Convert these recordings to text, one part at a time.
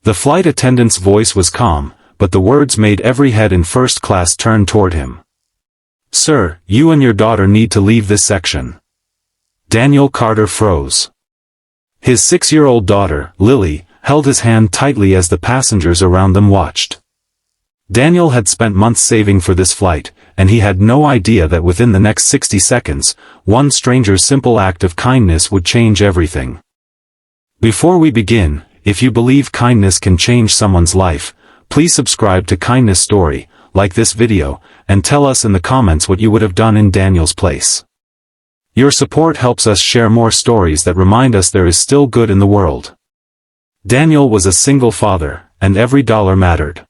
The flight attendant's voice was calm, but the words made every head in first class turn toward him. "Sir, you and your daughter need to leave this section." Daniel Carter froze. His 6-year-old daughter, Lily, held his hand tightly as the passengers around them watched. Daniel had spent months saving for this flight, and he had no idea that within the next 60 seconds, one stranger's simple act of kindness would change everything. Before we begin, if you believe kindness can change someone's life, please subscribe to Kindness Story, like this video, and tell us in the comments what you would have done in Daniel's place. Your support helps us share more stories that remind us there is still good in the world. Daniel was a single father, and every dollar mattered.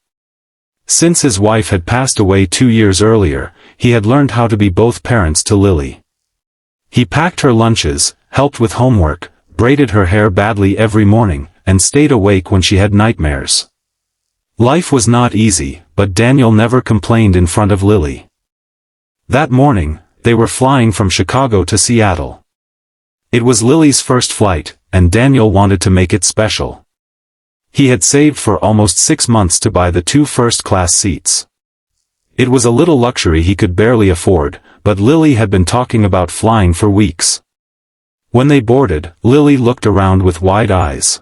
Since his wife had passed away 2 years earlier, he had learned how to be both parents to Lily. He packed her lunches, helped with homework, braided her hair badly every morning, and stayed awake when she had nightmares. Life was not easy, but Daniel never complained in front of Lily. That morning, they were flying from Chicago to Seattle. It was Lily's first flight, and Daniel wanted to make it special. He had saved for almost 6 months to buy the 2 first-class seats. It was a little luxury he could barely afford, but Lily had been talking about flying for weeks. When they boarded, Lily looked around with wide eyes.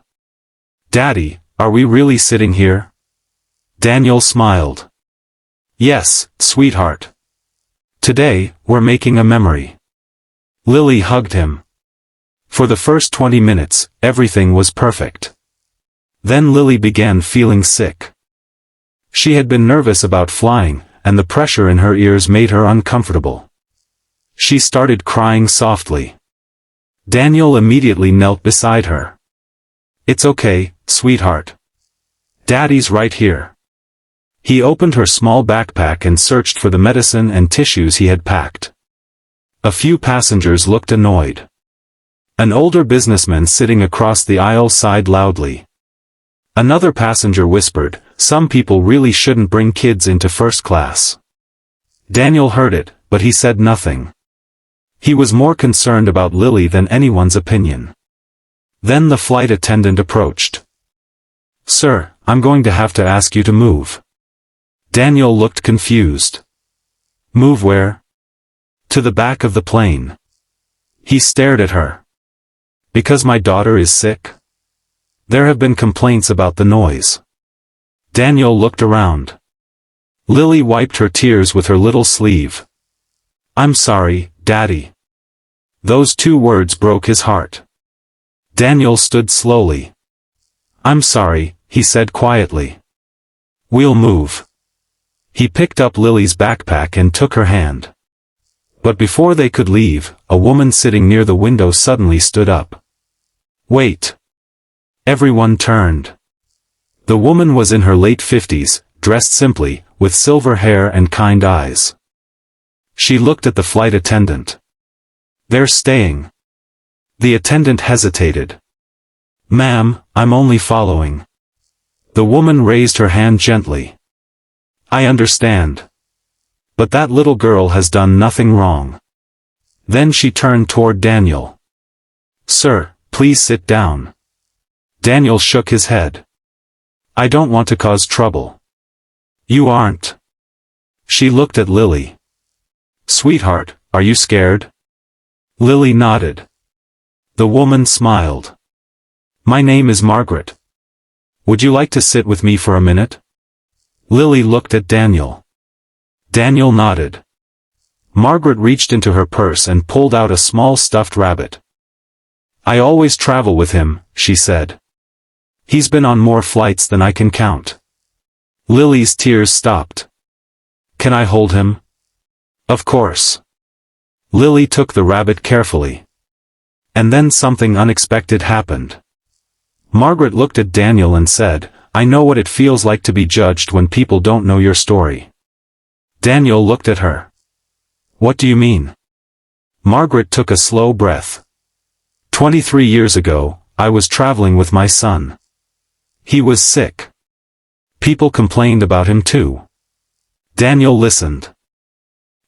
"Daddy, are we really sitting here?" Daniel smiled. "Yes, sweetheart. Today, we're making a memory." Lily hugged him. For the first 20 minutes, everything was perfect. Then Lily began feeling sick. She had been nervous about flying, and the pressure in her ears made her uncomfortable. She started crying softly. Daniel immediately knelt beside her. "It's okay, sweetheart. Daddy's right here." He opened her small backpack and searched for the medicine and tissues he had packed. A few passengers looked annoyed. An older businessman sitting across the aisle sighed loudly. Another passenger whispered, "Some people really shouldn't bring kids into first class." Daniel heard it, but he said nothing. He was more concerned about Lily than anyone's opinion. Then the flight attendant approached. "Sir, I'm going to have to ask you to move." Daniel looked confused. "Move where?" "To the back of the plane." He stared at her. "Because my daughter is sick?" "There have been complaints about the noise." Daniel looked around. Lily wiped her tears with her little sleeve. "I'm sorry, Daddy." Those 2 words broke his heart. Daniel stood slowly. "I'm sorry," he said quietly. "We'll move." He picked up Lily's backpack and took her hand. But before they could leave, a woman sitting near the window suddenly stood up. "Wait." Everyone turned. The woman was in her late 50s, dressed simply, with silver hair and kind eyes. She looked at the flight attendant. "They're staying." The attendant hesitated. "Ma'am, I'm only following." The woman raised her hand gently. "I understand. But that little girl has done nothing wrong." Then she turned toward Daniel. "Sir, please sit down." Daniel shook his head. "I don't want to cause trouble." "You aren't." She looked at Lily. "Sweetheart, are you scared?" Lily nodded. The woman smiled. "My name is Margaret. Would you like to sit with me for a minute?" Lily looked at Daniel. Daniel nodded. Margaret reached into her purse and pulled out a small stuffed rabbit. "I always travel with him," she said. "He's been on more flights than I can count." Lily's tears stopped. "Can I hold him?" "Of course." Lily took the rabbit carefully. And then something unexpected happened. Margaret looked at Daniel and said, "I know what it feels like to be judged when people don't know your story." Daniel looked at her. "What do you mean?" Margaret took a slow breath. 23 years ago, I was traveling with my son. He was sick. People complained about him too. Daniel listened.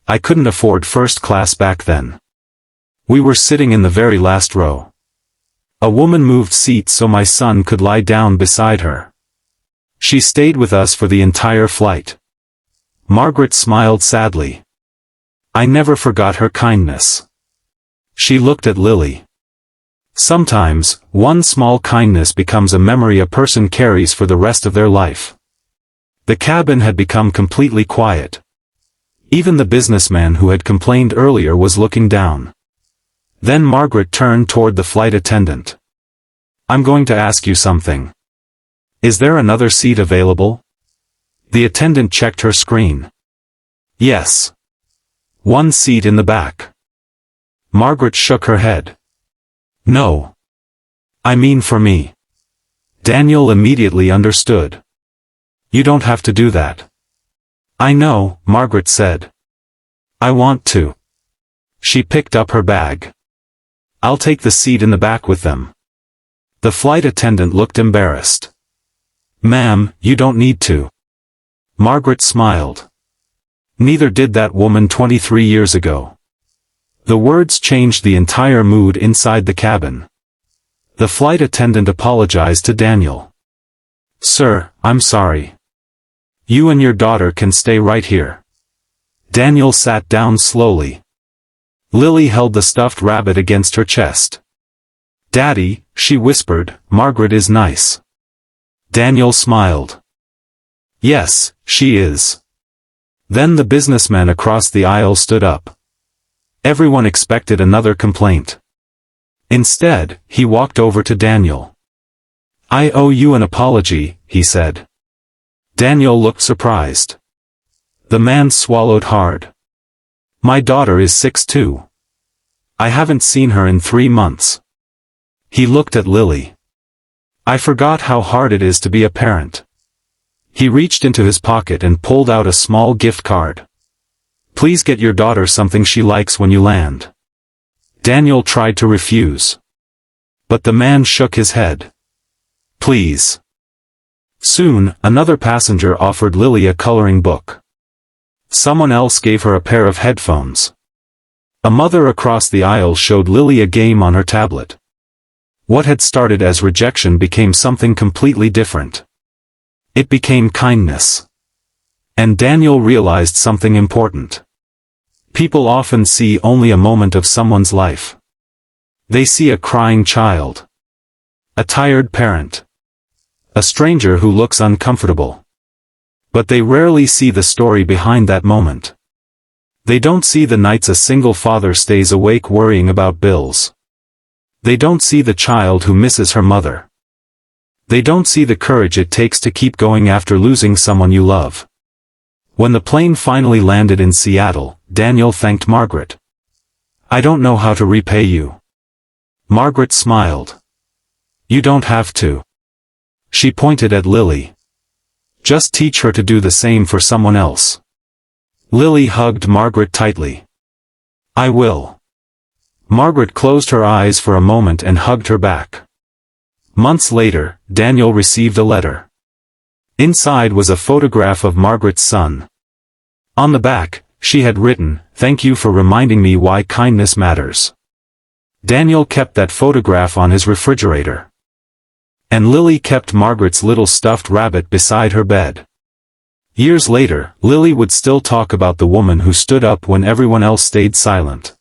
I couldn't afford first class back then. We were sitting in the very last row. A woman moved seats so my son could lie down beside her. She stayed with us for the entire flight. Margaret smiled sadly. I never forgot her kindness. She looked at Lily. Sometimes, one small kindness becomes a memory a person carries for the rest of their life. The cabin had become completely quiet. Even the businessman who had complained earlier was looking down. Then Margaret turned toward the flight attendant. I'm going to ask you something. Is there another seat available? The attendant checked her screen. Yes. One seat in the back. Margaret shook her head. No. I mean for me. Daniel immediately understood. You don't have to do that. I know, Margaret said. I want to. She picked up her bag. I'll take the seat in the back with them. The flight attendant looked embarrassed. Ma'am, you don't need to. Margaret smiled. Neither did that woman 23 years ago. The words changed the entire mood inside the cabin. The flight attendant apologized to Daniel. Sir, I'm sorry. You and your daughter can stay right here. Daniel sat down slowly. Lily held the stuffed rabbit against her chest. Daddy, she whispered, Margaret is nice. Daniel smiled. Yes, she is. Then the businessman across the aisle stood up. Everyone expected another complaint. Instead, he walked over to Daniel. I owe you an apology, he said. Daniel looked surprised. The man swallowed hard. My daughter is 6 too. I haven't seen her in 3 months. He looked at Lily. I forgot how hard it is to be a parent. He reached into his pocket and pulled out a small gift card. Please get your daughter something she likes when you land. Daniel tried to refuse. But the man shook his head. Please. Soon, another passenger offered Lily a coloring book. Someone else gave her a pair of headphones. A mother across the aisle showed Lily a game on her tablet. What had started as rejection became something completely different. It became kindness. And Daniel realized something important. People often see only a moment of someone's life. They see a crying child. A tired parent. A stranger who looks uncomfortable. But they rarely see the story behind that moment. They don't see the nights a single father stays awake worrying about bills. They don't see the child who misses her mother. They don't see the courage it takes to keep going after losing someone you love. When the plane finally landed in Seattle, Daniel thanked Margaret. I don't know how to repay you. Margaret smiled. You don't have to. She pointed at Lily. Just teach her to do the same for someone else. Lily hugged Margaret tightly. I will. Margaret closed her eyes for a moment and hugged her back. Months later, Daniel received a letter. Inside was a photograph of Margaret's son. On the back, she had written, "Thank you for reminding me why kindness matters." Daniel kept that photograph on his refrigerator. And Lily kept Margaret's little stuffed rabbit beside her bed. Years later, Lily would still talk about the woman who stood up when everyone else stayed silent.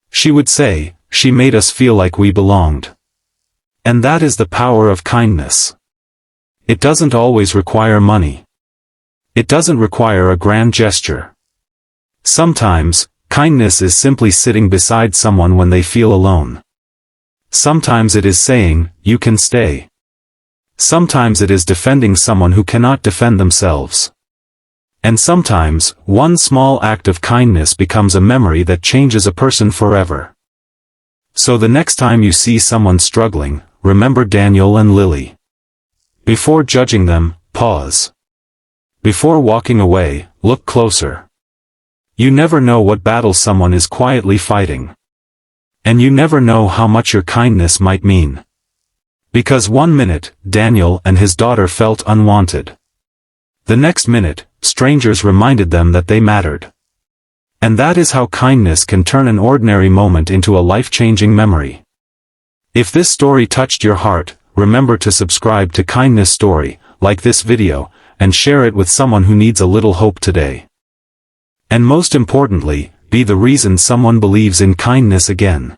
She would say, "She made us feel like we belonged." And that is the power of kindness. It doesn't always require money. It doesn't require a grand gesture. Sometimes, kindness is simply sitting beside someone when they feel alone. Sometimes it is saying, "You can stay." Sometimes it is defending someone who cannot defend themselves. And sometimes, one small act of kindness becomes a memory that changes a person forever. So the next time you see someone struggling, remember Daniel and Lily. Before judging them, pause. Before walking away, look closer. You never know what battle someone is quietly fighting. And you never know how much your kindness might mean. Because one minute, Daniel and his daughter felt unwanted. The next minute, strangers reminded them that they mattered. And that is how kindness can turn an ordinary moment into a life-changing memory. If this story touched your heart, remember to subscribe to Kindness Story, like this video, and share it with someone who needs a little hope today. And most importantly, be the reason someone believes in kindness again.